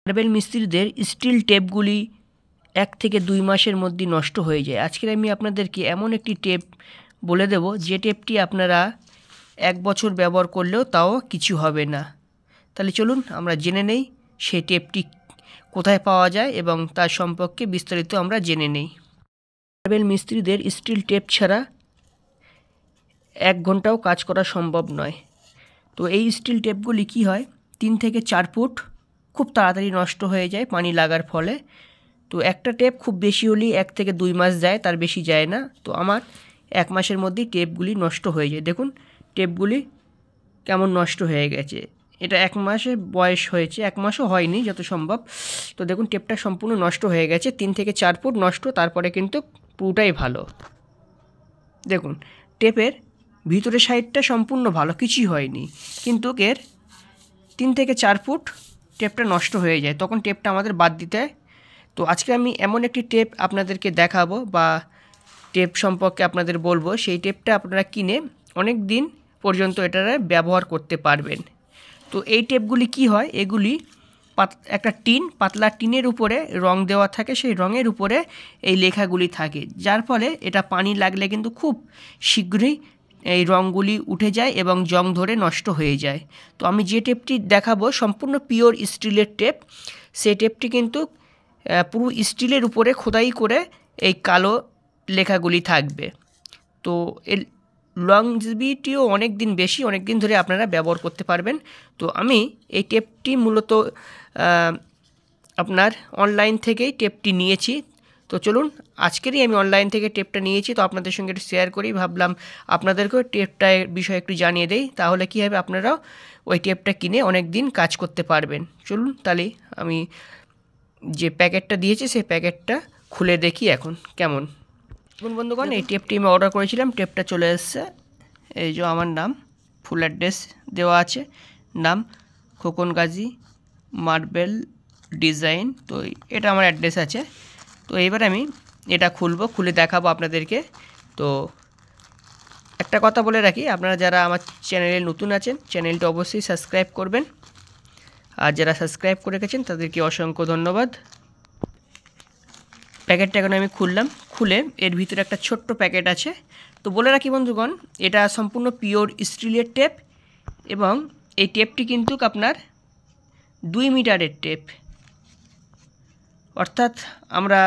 Marble মিস্ত্রিদের still টেপগুলি 1 থেকে 2 মাসের মধ্যে নষ্ট হয়ে যায়। আজকে আমি আপনাদেরকে এমন একটি টেপ বলে দেব যে টেপটি আপনারা 1 বছর ব্যবহার করলেও তাও কিছু হবে না। তাহলে চলুন আমরা জেনে নেই সেই টেপটি কোথায় পাওয়া যায় এবং তার সম্পর্কে বিস্তারিত আমরা জেনে নেই। মার্বেল মিস্ত্রিদের স্টিল টেপ ছাড়া 1 ঘন্টাও কাজ করা সম্ভব নয়। তো এই স্টিল টেপগুলি কি হয়, 3 থেকে 4 ফুট খুব তাড়াতাড়ি নষ্ট হয়ে যায় পানি লাগার ফলে। তো একটা টেপ খুব বেশি হলেই 1 থেকে 2 মাস যায়, তার বেশি যায় না। তো আমার 1 মাসের মধ্যেই টেপগুলি নষ্ট হয়ে যায়। দেখুন টেপগুলি কেমন নষ্ট হয়ে গেছে। এটা 1 মাসের বয়স হয়েছে, 1 মাসও হয়নি যত সম্ভব। তো দেখুন টেপটা সম্পূর্ণ নষ্ট হয়ে গেছে, 3 থেকে 4 ফুট নষ্ট, তারপরে কিন্তু পুরোটাই ভালো। দেখুন টেপের ভিতরের সাইডটা সম্পূর্ণ ভালো, কিছুই হয়নি, কিন্তু এর 3 থেকে 4 ফুট টেপটা নষ্ট হয়ে যায়, তখন টেপটা আমাদের বাদ দিতে হয়। তো আজকে আমি এমন একটি টেপ আপনাদেরকে দেখাবো বা টেপ সম্পর্কে আপনাদের বলবো, সেই টেপটা আপনারা কিনে অনেক দিন পর্যন্ত এটা ব্যবহার করতে পারবেন। তো এই টেপগুলি কি হয়, এগুলি একটা পাতলা টিনের উপরে রং দেওয়া থাকে, সেই রঙের উপরে এই লেখাগুলি থাকে, যার ফলে এটা পানি লাগলে কিন্তু খুব শীঘ্রই এই রঙগুলি উঠে যায় এবং জং ধরে নষ্ট হয়ে যায়। তো আমি যে টেপটি দেখাবো সম্পূর্ণ পিওর স্টিলের টেপ। সেই টেপটি কিন্তু পুরো স্টিলের উপরে খোদাই করে এই কালো লেখাগুলি থাকবে। তো এর লংজিভিটিও অনেক দিন বেশি, অনেক দিন ধরে আপনারা ব্যবহার করতে পারবেন। তো আমি এই টেপটি মূলত আপনার অনলাইন থেকেই টেপটি নিয়েছি। তো চলুন আজকেরই আমি অনলাইন থেকে টেপটা নিয়েছি, তো আপনাদের সঙ্গে একটু শেয়ার করি, ভাবলাম আপনাদেরকেও টেপটার বিষয়ে একটু জানিয়ে দেই, তাহলে কী হবে আপনারাও ওই টেপটা কিনে অনেক দিন কাজ করতে পারবেন। চলুন তাহলে আমি যে প্যাকেটটা দিয়েছি সেই প্যাকেটটা খুলে দেখি এখন কেমন। দেখুন বন্ধুগণ, এই টেপটি আমি অর্ডার করেছিলাম, টেপটা চলে এসেছে। এই যে আমার নাম, ফুল অ্যাড্রেস দেওয়া আছে, নাম খোকন গাজী, মার্বেল ডিজাইন। তো এটা আমার অ্যাড্রেস আছে। তো এবার আমি এটা খুলে দেখাবো আপনাদেরকে। তো একটা কথা বলে রাখি, আপনারা যারা আমার চ্যানেলে নতুন আছেন চ্যানেলটা অবশ্যই সাবস্ক্রাইব করবেন, আর যারা সাবস্ক্রাইব করে রেখেছেন তাদেরকে অসংখ্য ধন্যবাদ। প্যাকেটটা এখন আমি খুললাম, খুলে এর ভিতরে একটা ছোট্ট প্যাকেট আছে। তো বলে রাখি বন্ধুগণ, এটা সম্পূর্ণ পিওর স্টিলের টেপ এবং এই টেপটি কিন্তু আপনার 2 মিটারের টেপ। অর্থাৎ আমরা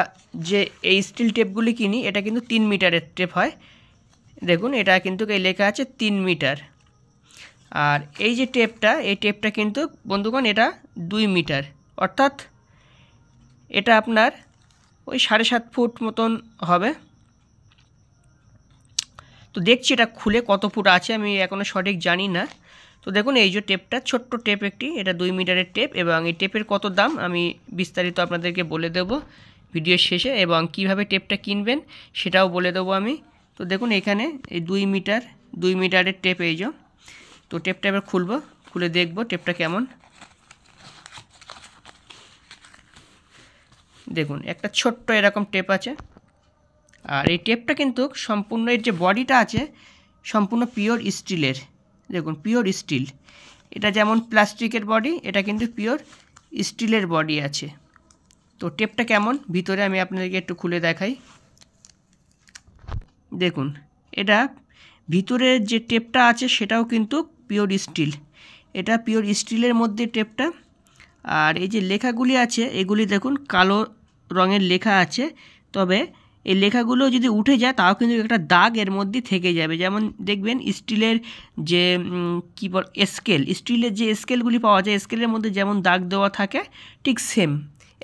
যে এই স্টিল টেপগুলি কিনি এটা কিন্তু 3 মিটারের টেপ হয়। দেখুন এটা কিন্তু এই লেখা আছে 3 মিটার। আর এই যে টেপটা, এই টেপটা কিন্তু বন্ধুগণ এটা 2 মিটার, অর্থাৎ এটা আপনার ওই 7.5 ফুট মতন হবে। তো দেখছি এটা খুলে কত ফুট আছে, আমি এখনও সঠিক জানি না। তো দেখুন এই যে টেপটা, ছোট্ট টেপ একটি, এটা 2 মিটারের টেপ, এবং এই টেপের কত দাম আমি বিস্তারিত আপনাদেরকে বলে দেব ভিডিওর শেষে, এবং কিভাবে টেপটা কিনবেন সেটাও বলে দেবো আমি। তো দেখুন এখানে এই 2 মিটারের টেপ, এই যে। তো টেপটা এবার খুলে দেখব টেপটা কেমন। দেখুন একটা ছোট্ট এরকম টেপ আছে, আর এই টেপটা কিন্তু সম্পূর্ণ, এর যে বডিটা আছে সম্পূর্ণ পিওর স্টিলের। দেখুন পিওর স্টিল, এটা যেমন প্লাস্টিকের বডি, এটা কিন্তু পিওর স্টিলের বডি আছে। তো টেপটা কেমন ভিতরে আমি আপনাদেরকে একটু খুলে দেখাই। দেখুন এটা ভিতরের যে টেপটা আছে সেটাও কিন্তু পিওর স্টিল, এটা পিওর স্টিলের মধ্যে টেপটা। আর এই যে লেখাগুলি আছে এগুলি দেখুন কালো রঙের লেখা আছে, তবে এই লেখাগুলো যদি উঠে যায় তাও কিন্তু একটা দাগ এর মধ্যে থেকে যাবে। যেমন দেখবেন স্টিলের যে কী বল স্টিলের যে স্কেলগুলি পাওয়া যায়, স্কেলের মধ্যে যেমন দাগ দেওয়া থাকে ঠিক সেম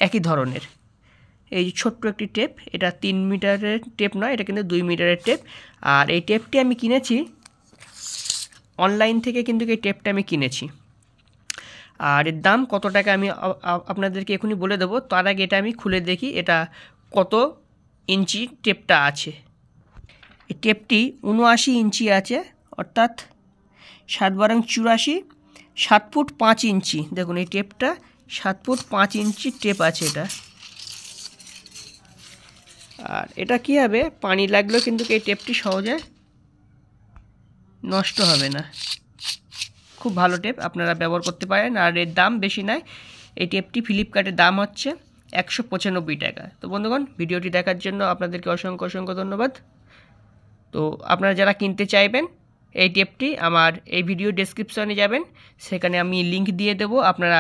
একই ধরনের। এই যে ছোট্ট একটি টেপ, এটা 3 মিটারের টেপ নয়, এটা কিন্তু 2 মিটারের টেপ। আর এই টেপটি আমি কিনেছি অনলাইন থেকে, কিন্তু এই টেপটা আমি কিনেছি। আর এর দাম কত টাকা আমি আপনাদেরকে এখনই বলে দেবো, তার আগে এটা আমি খুলে দেখি এটা কত ইঞ্চি টেপটা আছে। এই টেপটি 79 ইঞ্চি আছে, অর্থাৎ 7×84, 7 ফুট 5 ইঞ্চি। দেখুন এই টেপটা 7 ফুট 5 ইঞ্চি টেপ আছে এটা। আর এটা কী হবে, পানি লাগলেও কিন্তু এই টেপটি সহজে নষ্ট হবে না। খুব ভালো টেপ, আপনারা ব্যবহার করতে পারেন। আর এর দাম বেশি নয়, এই টেপটি ফ্লিপকার্টের দাম হচ্ছে 195 টাকা। তো বন্ধুগণ, ভিডিওটি দেখার জন্য আপনাদেরকে অসংখ্য অসংখ্য ধন্যবাদ। তো আপনারা যারা কিনতে চাইবেন এই টেপটি, আমার এই ভিডিও ডেসক্রিপশনে যাবেন, সেখানে আমি লিংক দিয়ে দেবো, আপনারা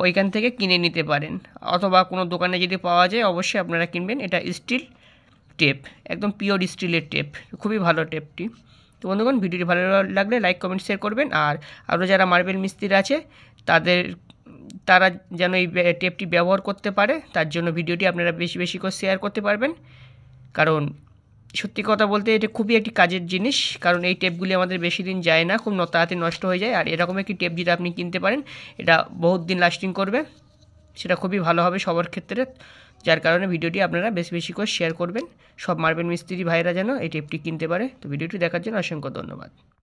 ওইখান থেকে কিনে নিতে পারেন, অথবা কোনো দোকানে যদি পাওয়া যায় অবশ্যই আপনারা কিনবেন। এটা স্টিল টেপ, একদম পিওর স্টিলের টেপ, খুবই ভালো টেপটি। তো বন্ধুগণ, ভিডিওটি ভালো লাগলে লাইক কমেন্ট শেয়ার করবেন। আর আরও যারা মার্বেল মিস্ত্রি আছে তারা যেন এই টেপটি ব্যবহার করতে পারে, তার জন্য ভিডিওটি আপনারা বেশি বেশি করে শেয়ার করতে পারবেন। কারণ সত্যি কথা বলতে এটা খুবই একটি কাজের জিনিস, কারণ এই টেপগুলি আমাদের বেশি দিন যায় না, খুব তাড়াতাড়ি নষ্ট হয়ে যায়। আর এরকম একটি টেপ যদি আপনি কিনতে পারেন, এটা বহুত দিন লাস্টিং করবে, সেটা খুবই ভালো হবে সবার ক্ষেত্রে। যার কারণে ভিডিওটি আপনারা বেশি বেশি করে শেয়ার করবেন, সব মার্বেল মিস্ত্রি ভাইরা যেন এই টেপটি কিনতে পারে। তো ভিডিওটি দেখার জন্য অসংখ্য ধন্যবাদ।